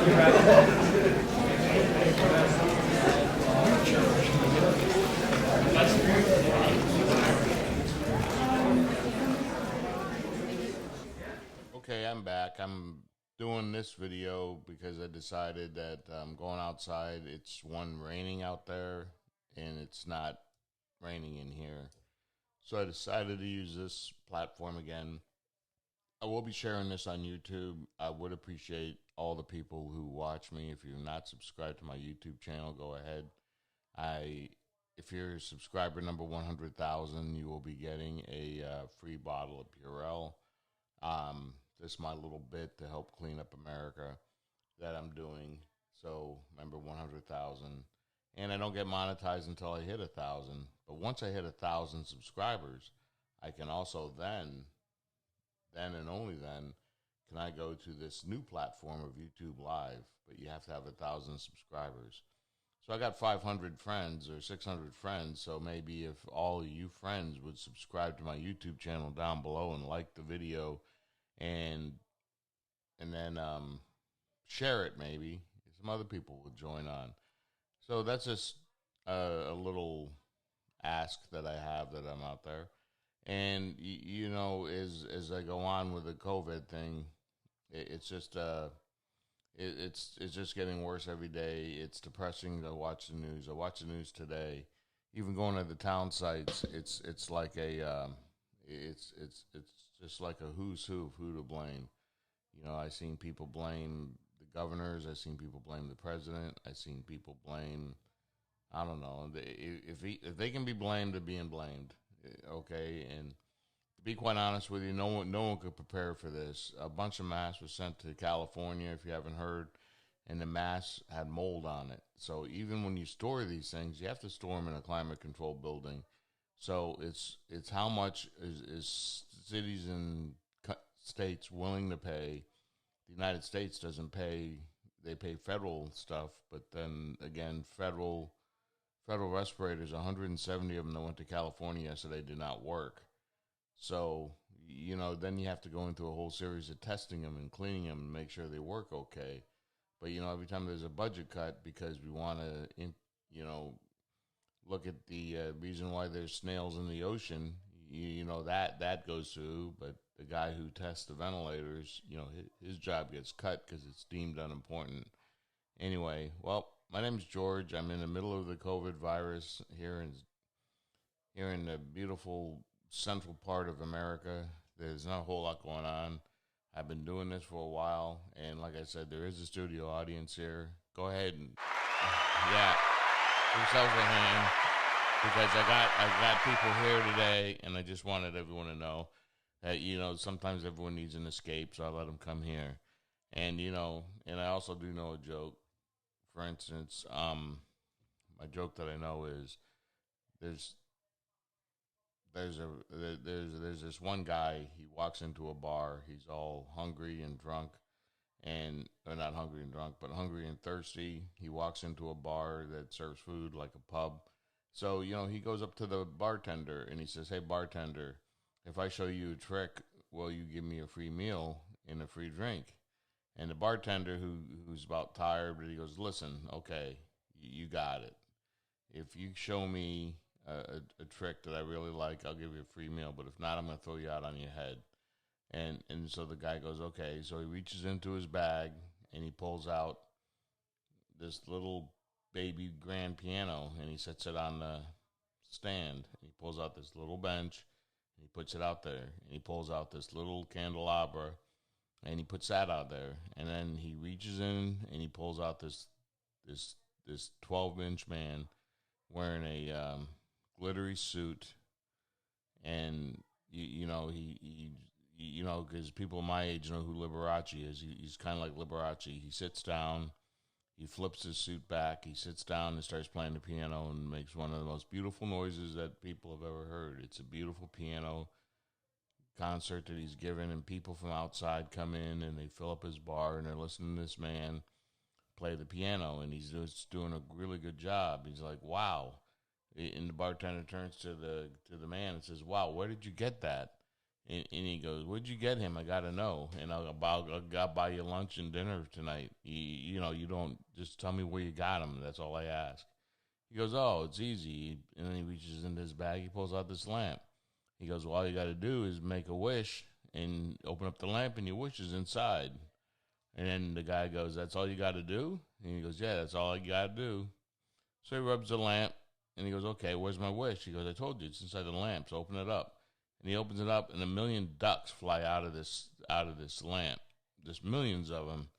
Okay, I'm back. I'm doing this video because I decided that I'm going outside. It's one raining out there and it's not raining in here. So I decided to use this platform again. I will be sharing this on YouTube. I would appreciate all the people who watch me. If you're not subscribed to my YouTube channel, go ahead. I if you're subscriber number 100,000, you will be getting a free bottle of Purell. This is my little bit to help clean up America that I'm doing. So remember 100,000, and I don't get monetized until I hit 1,000. But once I hit 1,000 subscribers, I can also then and only then, can I go to this new platform of YouTube Live. But you have to have 1,000 subscribers. So I got 500 friends or 600 friends. So maybe if all of you friends would subscribe to my YouTube channel down below and like the video and then share it, maybe some other people will join on. So that's just a little ask that I have that I'm out there. And you know, as I go on with the COVID thing, it's just it's just getting worse every day. It's depressing to watch the news. I watch the news today. Even going to the town sites, it's like a it's just like a who's who of who to blame. You know, I seen people blame the governors. I seen people blame the president. I seen people blame, I don't know, if they can be blamed, they're being blamed. Okay, and to be quite honest with you, no one could prepare for this. A bunch of masks was sent to California, if you haven't heard, and the masks had mold on it. So even when you store these things, you have to store them in a climate controlled building. So it's how much is cities and states willing to pay. The United States doesn't pay; they pay federal stuff, but then again, federal respirators, 170 of them that went to California yesterday did not work. So, you know, then you have to go into a whole series of testing them and cleaning them and make sure they work okay. But, you know, every time there's a budget cut because we want to, you know, look at the reason why there's snails in the ocean, you know, that goes through. But the guy who tests the ventilators, you know, his job gets cut because it's deemed unimportant. Anyway, well, my name's George. I'm in the middle of the COVID virus here in the beautiful central part of America. There's not a whole lot going on. I've been doing this for a while, and like I said, there is a studio audience here. Go ahead and yeah, give yourselves a hand because I got people here today, and I just wanted everyone to know that, you know, sometimes everyone needs an escape, so I let them come here. And you know, and I also do know a joke. For instance, my joke that I know is there's there's this one guy. He walks into a bar. He's all hungry and drunk, and or not hungry and drunk, but hungry and thirsty. He walks into a bar that serves food like a pub. So you know he goes up to the bartender and he says, "Hey bartender, if I show you a trick, will you give me a free meal and a free drink?" And the bartender, who's about tired, but he goes, "Listen, okay, you got it. If you show me a trick that I really like, I'll give you a free meal. But if not, I'm going to throw you out on your head." And so the guy goes, "Okay." So he reaches into his bag and he pulls out this little baby grand piano and he sets it on the stand. He pulls out this little bench and he puts it out there. And he pulls out this little candelabra and he puts that out there. And then he reaches in and he pulls out this 12-inch man wearing a glittery suit, and you know he you know, because people my age know who Liberace is. He's kind of like Liberace. He sits down, he flips his suit back, he sits down and starts playing the piano and makes one of the most beautiful noises that people have ever heard. It's a beautiful piano concert that he's given, and people from outside come in and they fill up his bar and they're listening to this man play the piano, and he's just doing a really good job. He's like, "Wow." And the bartender turns to the man and says, "Wow, where did you get that?" And he goes, "Where'd you get him? I gotta know, and I'll buy you lunch and dinner tonight. You don't just tell me where you got him. That's all I ask." He goes, "Oh, it's easy." And then he reaches into his bag. He pulls out this lamp. He goes, "Well, all you got to do is make a wish and open up the lamp, and your wish is inside." And then the guy goes, "That's all you got to do?" And he goes, "Yeah, that's all I got to do." So he rubs the lamp, and he goes, "Okay, where's my wish?" He goes, "I told you, it's inside the lamp. So open it up." And he opens it up, and a million ducks fly out of this lamp. There's millions of them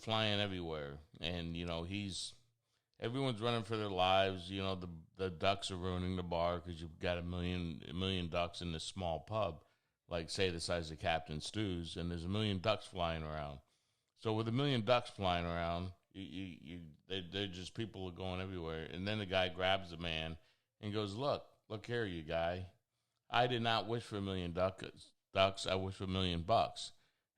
flying everywhere, and everyone's running for their lives. The ducks are ruining the bar because you've got a million ducks in this small pub, like say the size of Captain Stew's, and there's a million ducks flying around. So with a million ducks flying around, they're just people are going everywhere. And then the guy grabs the man and goes, look here, you guy. I did not wish for a million ducks. I wish for $1,000,000.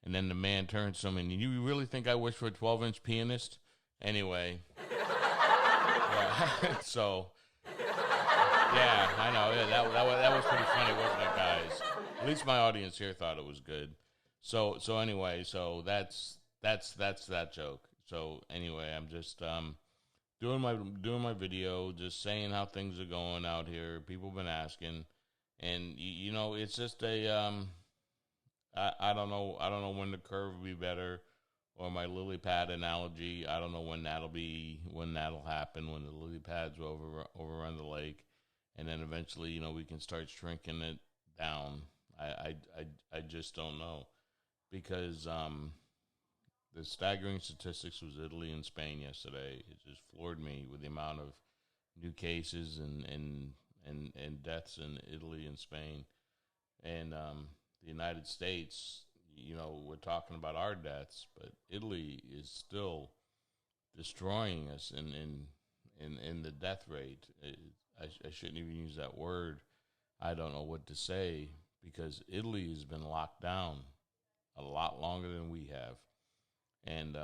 And then the man turns to him, and you really think I wish for a 12-inch pianist? Anyway. Yeah. So, yeah, I know. Yeah, that was pretty funny, wasn't it, guys? At least my audience here thought it was good. So anyway, so that's that joke. So anyway, I'm just doing my video, just saying how things are going out here. People have been asking, and it's just I don't know when the curve will be better, or my lily pad analogy. I don't know when that'll happen, when the lily pads will overrun the lake, and then eventually we can start shrinking it down. I just don't know, because the staggering statistics was Italy and Spain yesterday. It just floored me with the amount of new cases and deaths in Italy and Spain. And the United States, we're talking about our deaths, but Italy is still destroying us in the death rate. I shouldn't even use that word. I don't know what to say, because Italy has been locked down a lot longer than we have. And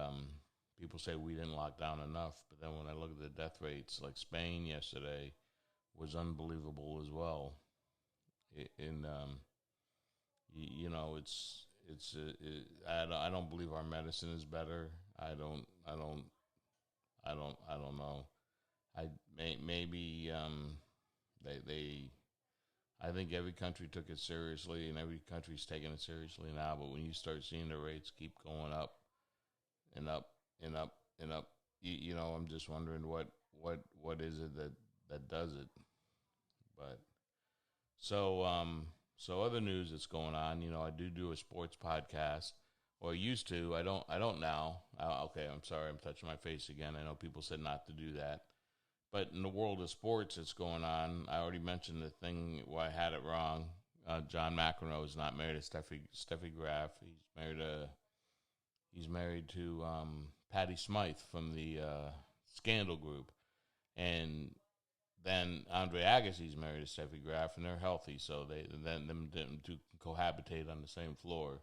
people say we didn't lock down enough, but then when I look at the death rates, like Spain yesterday was unbelievable as well. I don't believe our medicine is better. I don't know. Maybe I think every country took it seriously, and every country's taking it seriously now. But when you start seeing the rates keep going up and up and up and up, I'm just wondering what is it that does it. But so other news that's going on, I do a sports podcast, or I used to. I don't now. Okay, I'm sorry, I'm touching my face again. I know people said not to do that. But in the world of sports that's going on, I already mentioned the thing where I had it wrong. John McEnroe is not married to Steffi Graf. He's married to Patty Smythe from the Scandal Group. And then Andre Agassi's married to Steffi Graf, and they're healthy, so them two cohabitate on the same floor,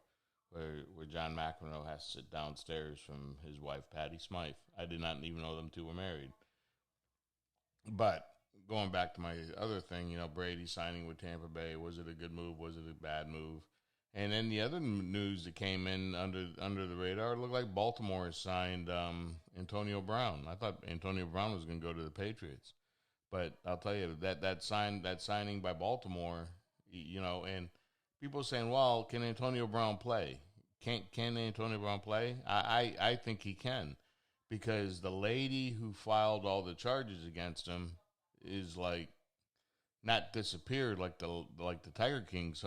where John McEnroe has to sit downstairs from his wife Patty Smythe. I did not even know them two were married. But going back to my other thing, Brady signing with Tampa Bay, was it a good move? Was it a bad move? And then the other news that came in under the radar, it looked like Baltimore has signed Antonio Brown. I thought Antonio Brown was going to go to the Patriots. But I'll tell you that signing by Baltimore, and people are saying, well, can Antonio Brown play? Can Antonio Brown play? I think he can, because the lady who filed all the charges against him is not disappeared like the Tiger King's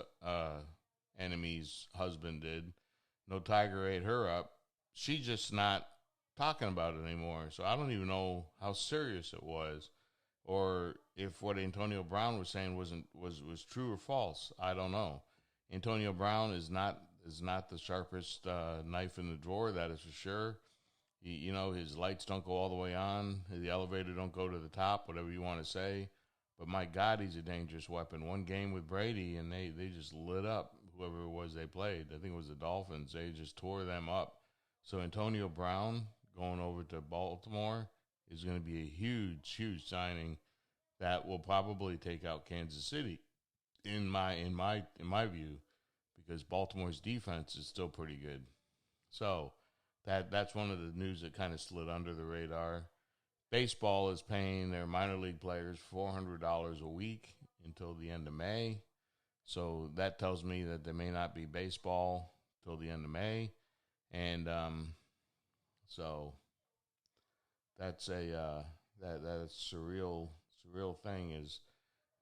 enemy's husband did. No tiger ate her up. She's just not talking about it anymore. So I don't even know how serious it was, or if what Antonio Brown was saying was true or false. I don't know. Antonio Brown is not the sharpest knife in the drawer, that is for sure. His lights don't go all the way on. The elevator don't go to the top, whatever you want to say. But my God, he's a dangerous weapon. One game with Brady, and they just lit up whoever it was they played. I think it was the Dolphins. They just tore them up. So Antonio Brown going over to Baltimore is going to be a huge, huge signing that will probably take out Kansas City, in my view. because Baltimore's defense is still pretty good. So that's one of the news that kind of slid under the radar. Baseball is paying their minor league players $400 a week until the end of May. So that tells me that there may not be baseball till the end of May. And so that's that's surreal thing is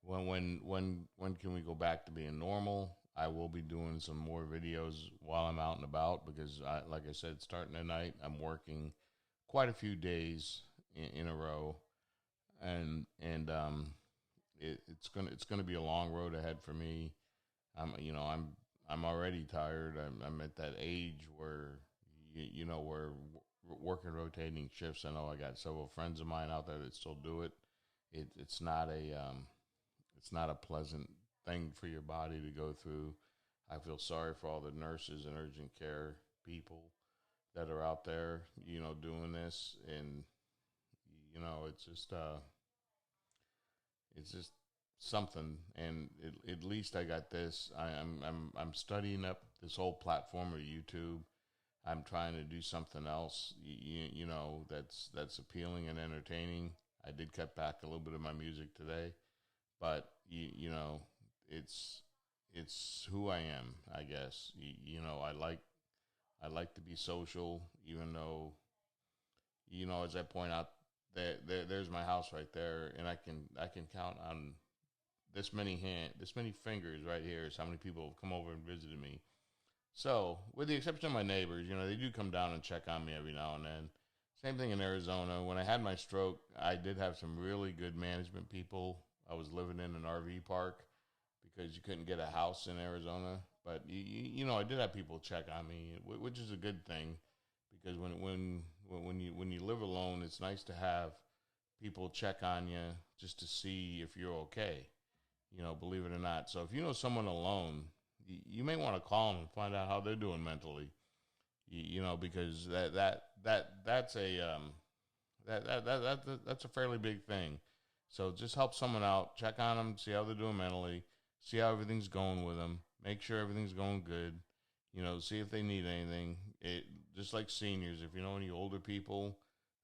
when can we go back to being normal? I will be doing some more videos while I'm out and about because, like I said, starting tonight, I'm working quite a few days in a row, and it's gonna be a long road ahead for me. I'm already tired. I'm at that age where we're working rotating shifts. I know I got several friends of mine out there that still do it. It's not a pleasant thing for your body to go through. I feel sorry for all the nurses and urgent care people that are out there, doing this, and it's just something. And at least I got this. I'm studying up this whole platform of YouTube. I'm trying to do something else, that's appealing and entertaining. I did cut back a little bit of my music today, but it's who I am, I guess. I like to be social, even though, as I point out, there's my house right there, and I can count on this many fingers right here is how many people have come over and visited me. So, with the exception of my neighbors, they do come down and check on me every now and then. Same thing in Arizona. When I had my stroke, I did have some really good management people. I was living in an RV park because you couldn't get a house in Arizona. But, I did have people check on me, which is a good thing, because when you live alone, it's nice to have people check on you just to see if you're okay, believe it or not. So if you know someone alone, you may want to call them and find out how they're doing mentally, because that's a fairly big thing. So just help someone out, check on them, see how they're doing mentally, see how everything's going with them, make sure everything's going good, see if they need anything. Just like seniors, if you know any older people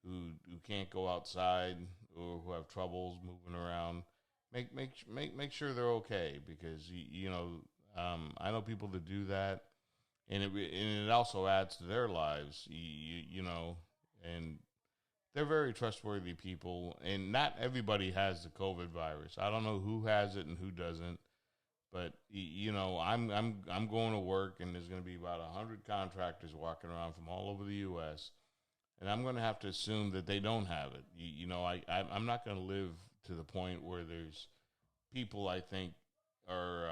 who can't go outside or who have troubles moving around, make sure they're okay, because I know people that do that, and it also adds to their lives, and they're very trustworthy people, and not everybody has the COVID virus. I don't know who has it and who doesn't, but I'm going to work, and there's going to be about 100 contractors walking around from all over the U.S., and I'm going to have to assume that they don't have it. I'm not going to live to the point where there's people I think are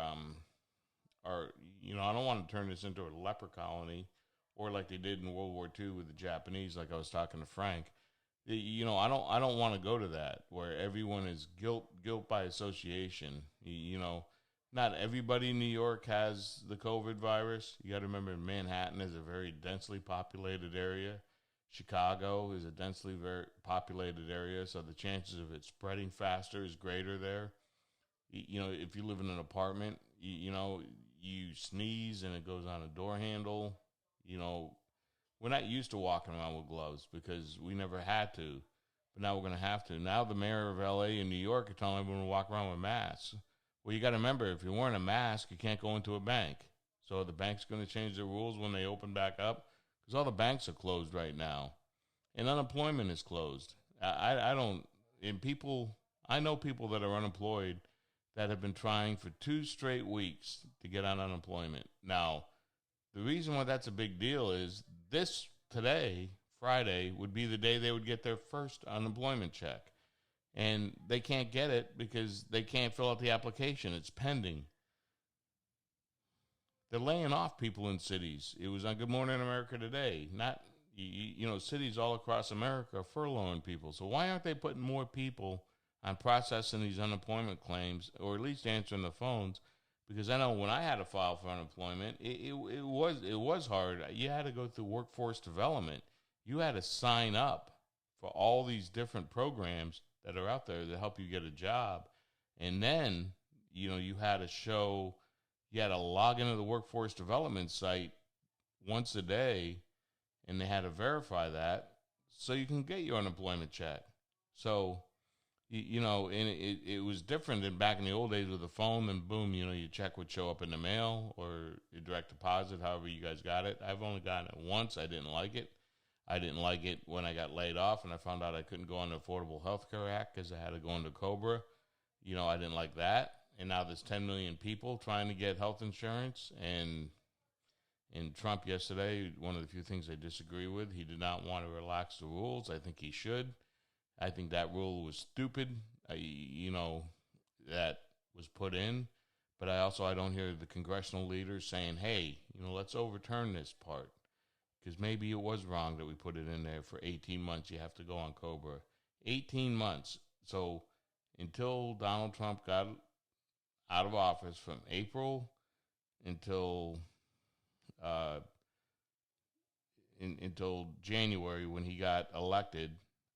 I don't want to turn this into a leper colony, or like they did in World War II with the Japanese, like I was talking to Frank. I don't want to go to that where everyone is guilt by association. Not everybody in New York has the COVID virus. You got to remember, Manhattan is a very densely populated area. Chicago is a densely very populated area, so the chances of it spreading faster is greater there. If you live in an apartment, you sneeze and it goes on a door handle. We're not used to walking around with gloves because we never had to, but now we're going to have to. Now the mayor of LA and New York are telling everyone to walk around with masks. Well, you got to remember, if you're wearing a mask, you can't go into a bank. So the bank's going to change their rules when they open back up, because all the banks are closed right now, and unemployment is closed. I know people that are unemployed that have been trying for 2 straight weeks to get on unemployment. Now, the reason why that's a big deal is today, Friday, would be the day they would get their first unemployment check. And they can't get it because they can't fill out the application. It's pending. They're laying off people in cities. It was on Good Morning America today. Cities all across America are furloughing people. So why aren't they putting more people on processing these unemployment claims, or at least answering the phones? Because I know when I had to file for unemployment, it was hard. You had to go through workforce development. You had to sign up for all these different programs that are out there that help you get a job. And then, you had to show you had to log into the workforce development site once a day, and they had to verify that so you can get your unemployment check. So, and it was different than back in the old days with the phone, and boom, your check would show up in the mail or your direct deposit, however you guys got it. I've only gotten it once. I didn't like it. I didn't like it when I got laid off and I found out I couldn't go on the Affordable Health Care Act because I had to go into COBRA. I didn't like that. And now there's 10 million people trying to get health insurance. And Trump yesterday, one of the few things I disagree with, he did not want to relax the rules. I think he should. I think that rule was stupid, that was put in. But I don't hear the congressional leaders saying, hey, let's overturn this part. Because maybe it was wrong that we put it in there for 18 months. You have to go on COBRA. 18 months. So until Donald Trump got out of office, from April until until January when he got elected,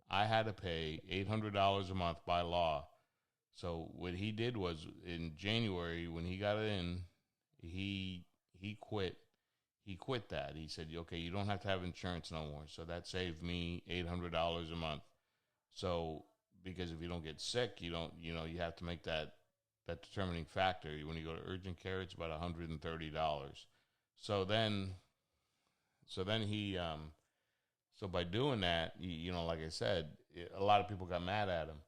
I had to pay $800 a month by law. So what he did was, in January when he got in, he quit. He quit that. He said, okay, you don't have to have insurance no more. So that saved me $800 a month. So, because if you don't get sick, you have to make that determining factor. When you go to urgent care, it's about $130. So then he, so by doing that, like I said, a lot of people got mad at him.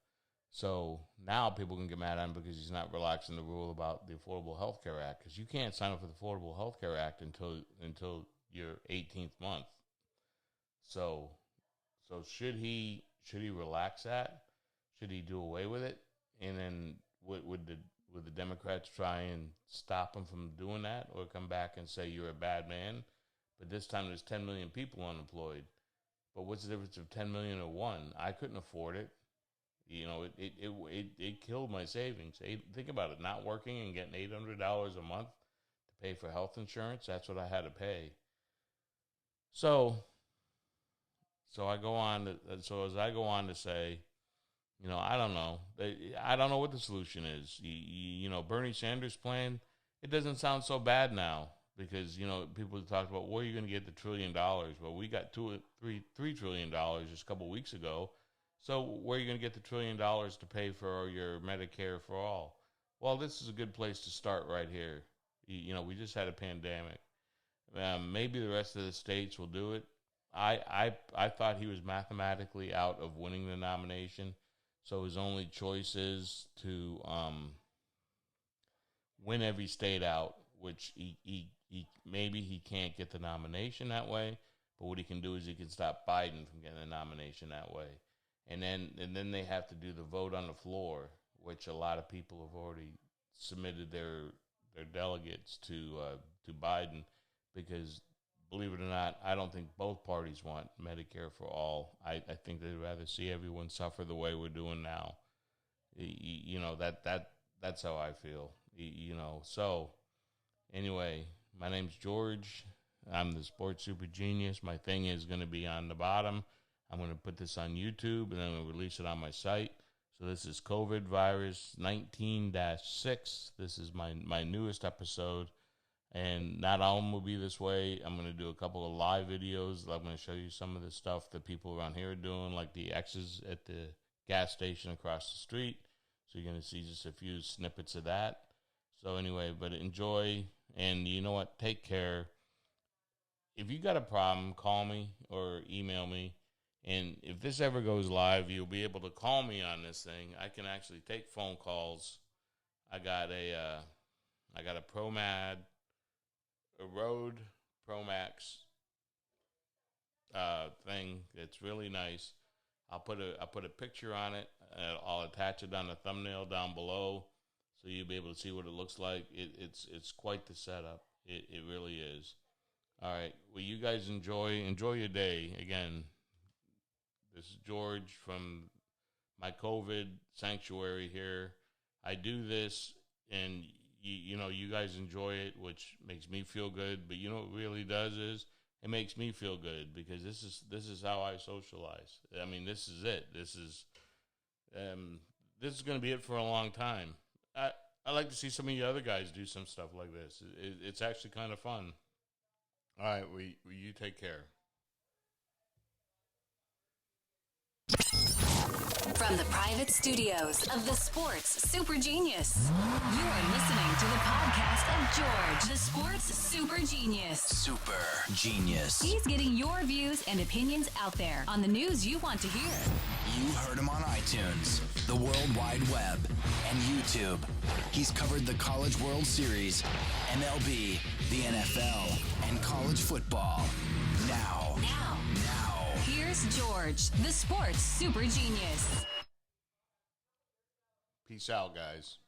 So now people can get mad at him because he's not relaxing the rule about the Affordable Health Care Act, because you can't sign up for the Affordable Health Care Act until your 18th month. So should he relax that? Should he do away with it? And then would the Democrats try and stop him from doing that, or come back and say you're a bad man? But this time there's 10 million people unemployed. But what's the difference of 10 million or one? I couldn't afford it. It killed my savings. Think about it, not working and getting $800 a month to pay for health insurance. That's what I had to pay. So I go on to say, I don't know. I don't know what the solution is. Bernie Sanders' plan, it doesn't sound so bad now, because, people talked about, where are you going to get the $1 trillion? Well, we got $3 trillion just a couple weeks ago. So where are you going to get the $1 trillion to pay for your Medicare for all? Well, this is a good place to start right here. We just had a pandemic. Maybe the rest of the states will do it. I thought he was mathematically out of winning the nomination, so his only choice is to win every state out, which maybe he can't get the nomination that way, but what he can do is he can stop Biden from getting the nomination that way. And then they have to do the vote on the floor, which a lot of people have already submitted their delegates to Biden, because, believe it or not, I don't think both parties want Medicare for all. I think they'd rather see everyone suffer the way we're doing now. That's how I feel. So anyway, my name's George. I'm the Sports Super Genius. My thing is going to be on the bottom. I'm going to put this on YouTube, and then I'm going to release it on my site. So this is COVID virus 19-6. This is my newest episode. And not all of them will be this way. I'm going to do a couple of live videos. I'm going to show you some of the stuff that people around here are doing, like the X's at the gas station across the street. So you're going to see just a few snippets of that. So anyway, but enjoy. And you know what? Take care. If you got a problem, call me or email me. And if this ever goes live, you'll be able to call me on this thing. I can actually take phone calls. I got a ProMad, a Rode Pro Max thing. It's really nice. I'll put a picture on it. I'll attach it on the thumbnail down below, so you'll be able to see what it looks like. It's quite the setup. It really is. All right. Well, you guys enjoy your day. Again, this is George from my COVID sanctuary here. I do this, and you guys enjoy it, which makes me feel good. But what it really does is it makes me feel good, because this is how I socialize. I mean, this is it. This is going to be it for a long time. I like to see some of you other guys do some stuff like this. It's actually kind of fun. All right, you take care. From the private studios of the Sports Super Genius, you are listening to the podcast of George, the Sports Super Genius. Super Genius. He's getting your views and opinions out there on the news you want to hear. You heard him on iTunes, the World Wide Web, and YouTube. He's covered the College World Series, MLB, the NFL, and college football. Now, here's George, the Sports Super Genius. Peace out, guys.